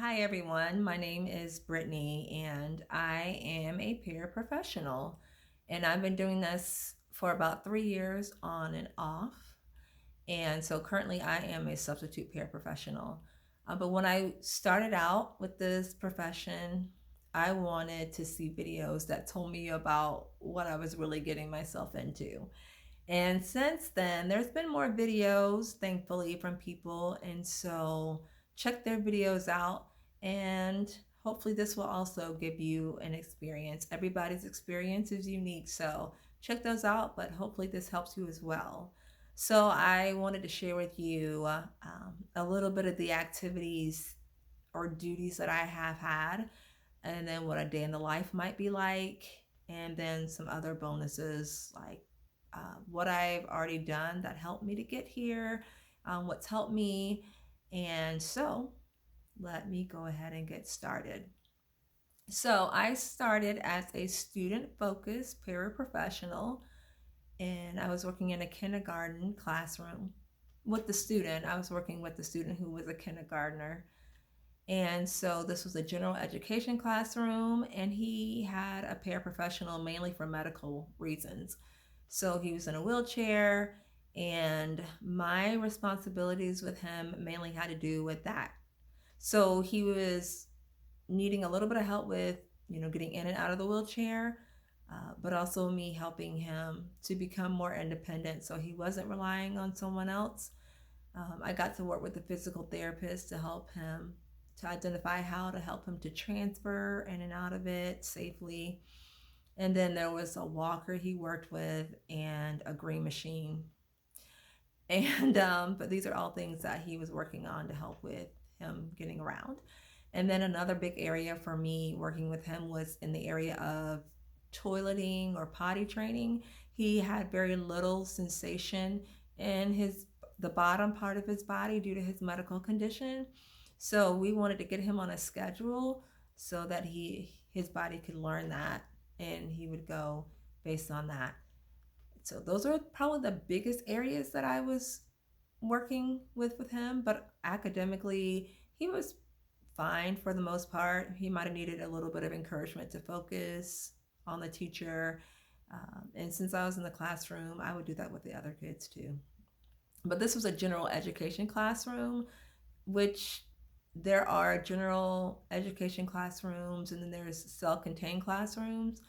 Hi everyone, my name is Brittany and I am a paraprofessional. And I've been doing this for about 3 years on and off. And so currently I am a substitute paraprofessional. But when I started out with this profession, I wanted to see videos that told me about what I was really getting myself into. And since then, there's been more videos, thankfully, from people. And so check their videos out. And hopefully, this will also give you an experience. Everybody's experience is unique. So check those out. But hopefully, this helps you as well. So I wanted to share with you a little bit of the activities or duties that I have had, and then what a day in the life might be like, and then some other bonuses like what I've already done that helped me to get here, what's helped me. And so let me go ahead and get started. So I started as a student focused paraprofessional, and I was working in a kindergarten classroom with the student. I was working with the student who was a kindergartner. And so this was a general education classroom, and he had a paraprofessional mainly for medical reasons. So he was in a wheelchair, and my responsibilities with him mainly had to do with that. So he was needing a little bit of help with, getting in and out of the wheelchair, but also me helping him to become more independent so he wasn't relying on someone else. I got to work with a physical therapist to help him to identify how to help him to transfer in and out of it safely. And then there was a walker he worked with and a green machine. And but these are all things that he was working on to help with him getting around. And then another big area for me working with him was in the area of toileting or potty training. He had very little sensation in the bottom part of his body due to his medical condition. So we wanted to get him on a schedule so that his body could learn that and he would go based on that. So those are probably the biggest areas that I was working with him, but academically he was fine for the most part. He might have needed a little bit of encouragement to focus on the teacher. And since I was in the classroom, I would do that with the other kids too. But this was a general education classroom, which there are general education classrooms and then there's self-contained classrooms.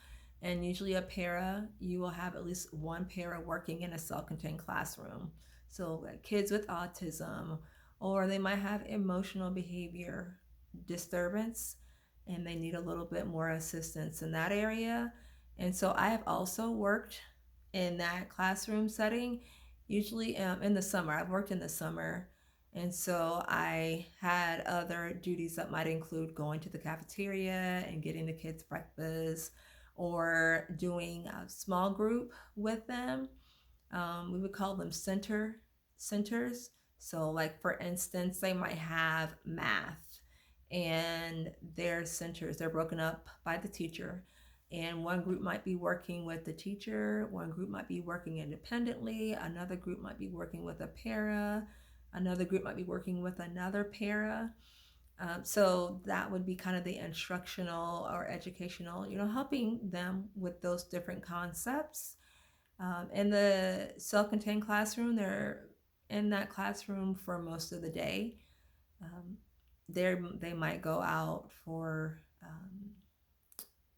And usually a para, you will have at least one para working in a self-contained classroom. So like kids with autism, or they might have emotional behavior disturbance and they need a little bit more assistance in that area. And so I have also worked in that classroom setting, usually in the summer. I've worked in the summer. And so I had other duties that might include going to the cafeteria and getting the kids breakfast or doing a small group with them. We would call them centers. So like for instance, they might have math and their centers, they're broken up by the teacher. And one group might be working with the teacher, one group might be working independently, another group might be working with a para, another group might be working with another para. So that would be kind of the instructional or educational, helping them with those different concepts. In the self-contained classroom, they're in that classroom for most of the day. Um, they might go out for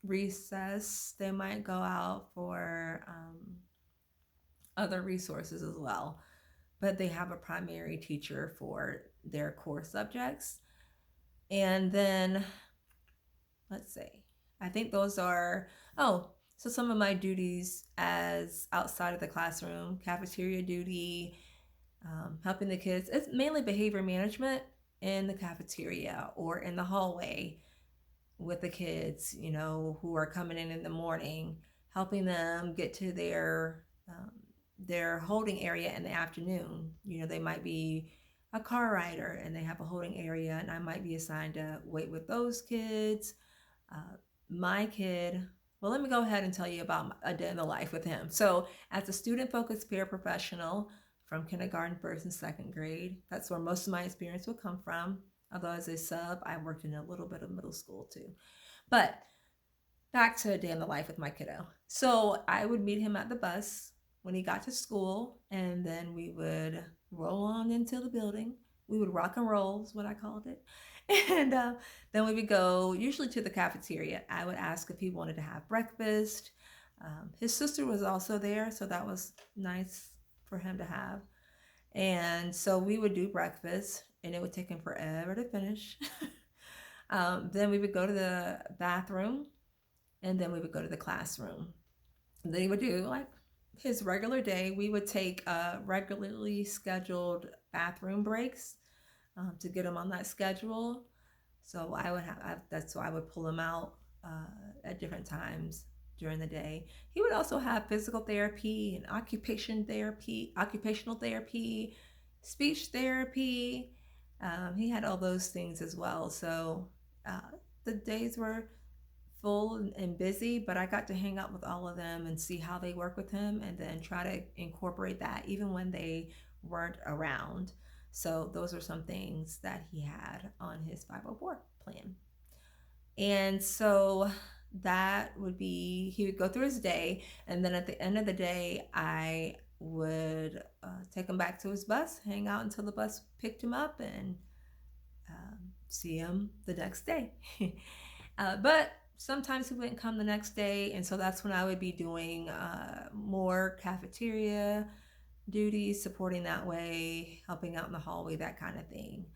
recess. They might go out for other resources as well. But they have a primary teacher for their core subjects. And then, let's see, I think those are, so some of my duties as outside of the classroom, cafeteria duty, helping the kids. It's mainly behavior management in the cafeteria or in the hallway with the kids, who are coming in the morning, helping them get to their holding area in the afternoon. They might be a car rider and they have a holding area, and I might be assigned to wait with those kids. My kid, well, let me go ahead and tell you about a day in the life with him. So, as a student-focused paraprofessional from kindergarten, first, and second grade, that's where most of my experience will come from. Although as a sub, I worked in a little bit of middle school too. But back to a day in the life with my kiddo. So I would meet him at the bus when he got to school, and then we would roll on into the building. We would rock and roll, is what I called it. And then we would go usually to the cafeteria. I would ask if he wanted to have breakfast. His sister was also there, so that was nice for him to have. And so we would do breakfast, and it would take him forever to finish. Then we would go to the bathroom, and then we would go to the classroom. They would do like his regular day. We would take regularly scheduled bathroom breaks to get him on that schedule. So that's why I would pull him out at different times during the day. He would also have physical therapy and occupational therapy, speech therapy. He had all those things as well. So uh, the days were full and busy, but I got to hang out with all of them and see how they work with him and then try to incorporate that even when they weren't around. So those are some things that he had on his 504 plan. And so that would be, he would go through his day. And then at the end of the day, I would take him back to his bus, hang out until the bus picked him up, and see him the next day. But sometimes he wouldn't come the next day. And so that's when I would be doing more cafeteria duties, supporting that way, helping out in the hallway, that kind of thing.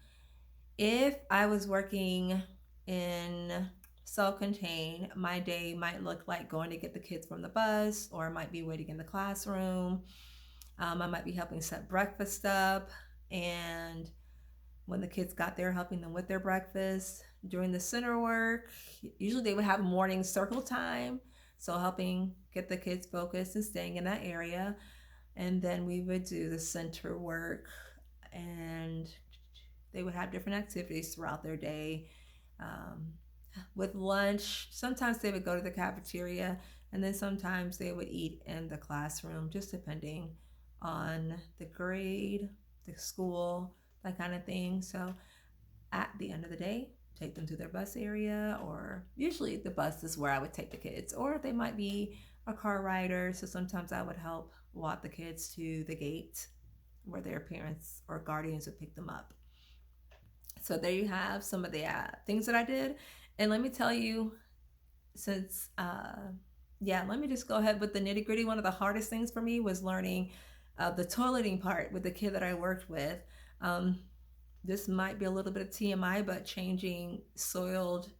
If I was working in self-contained, my day might look like going to get the kids from the bus, or I might be waiting in the classroom. I might be helping set breakfast up, and when the kids got there, helping them with their breakfast. During the center work, usually they would have morning circle time, so helping get the kids focused and staying in that area. And then we would do the center work, and they would have different activities throughout their day. Um, with lunch, sometimes they would go to the cafeteria, and then sometimes they would eat in the classroom, just depending on the grade, the school, that kind of thing. So at the end of the day, take them to their bus area, or usually the bus is where I would take the kids, or they might be a car rider. So sometimes I would help walk the kids to the gate where their parents or guardians would pick them up. So there you have some of the things that I did. And let me tell you, since, let me just go ahead with the nitty gritty. One of the hardest things for me was learning the toileting part with the kid that I worked with. This might be a little bit of TMI, but changing soiled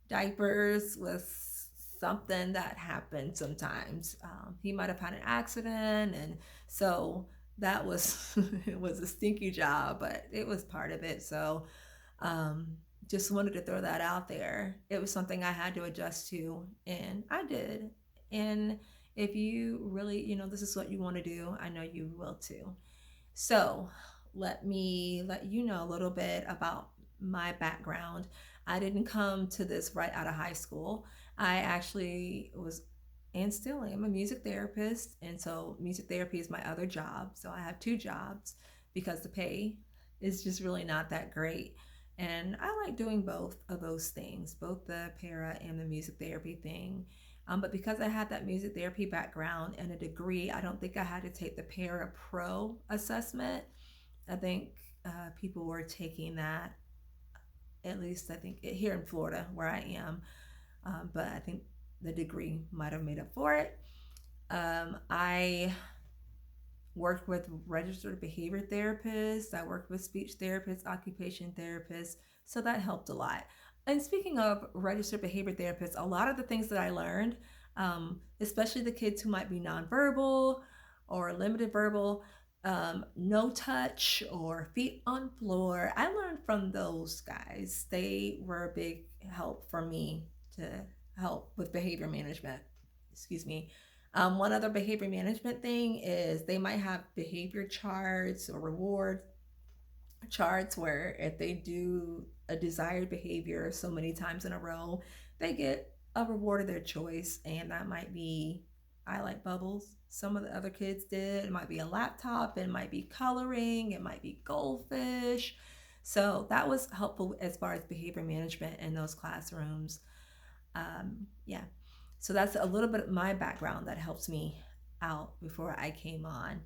diapers was something that happened sometimes. He might have had an accident, and so that was it was a stinky job, but it was part of it. So just wanted to throw that out there. It was something I had to adjust to, and I did. And if you really, this is what you want to do, I know you will too. So let me let you know a little bit about my background. I didn't come to this right out of high school. I actually was, and still am, a music therapist. And so music therapy is my other job. So I have two jobs because the pay is just really not that great. And I like doing both of those things, both the para and the music therapy thing. But because I had that music therapy background and a degree, I don't think I had to take the para pro assessment. I think people were taking that, at least I think here in Florida where I am. But I think the degree might have made up for it. I worked with registered behavior therapists. I worked with speech therapists, occupation therapists. So that helped a lot. And speaking of registered behavior therapists, a lot of the things that I learned, especially the kids who might be nonverbal or limited verbal, no touch or feet on floor, I learned from those guys. They were a big help for me to help with behavior management. Excuse me. One other behavior management thing is they might have behavior charts or reward charts where if they do a desired behavior so many times in a row, they get a reward of their choice. And that might be, I like bubbles. Some of the other kids did. It might be a laptop. It might be coloring. It might be goldfish. So that was helpful as far as behavior management in those classrooms. Yeah. So that's a little bit of my background that helps me out before I came on.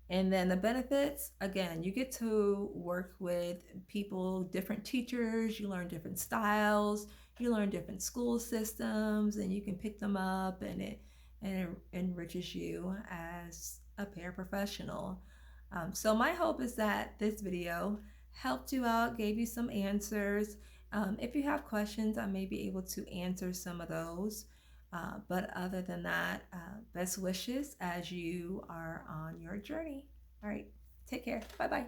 And then the benefits, again, you get to work with people, different teachers, you learn different styles, you learn different school systems, and you can pick them up, and it enriches you as a paraprofessional. So my hope is that this video helped you out, gave you some answers. If you have questions, I may be able to answer some of those. But other than that, best wishes as you are on your journey. All right, take care. Bye bye.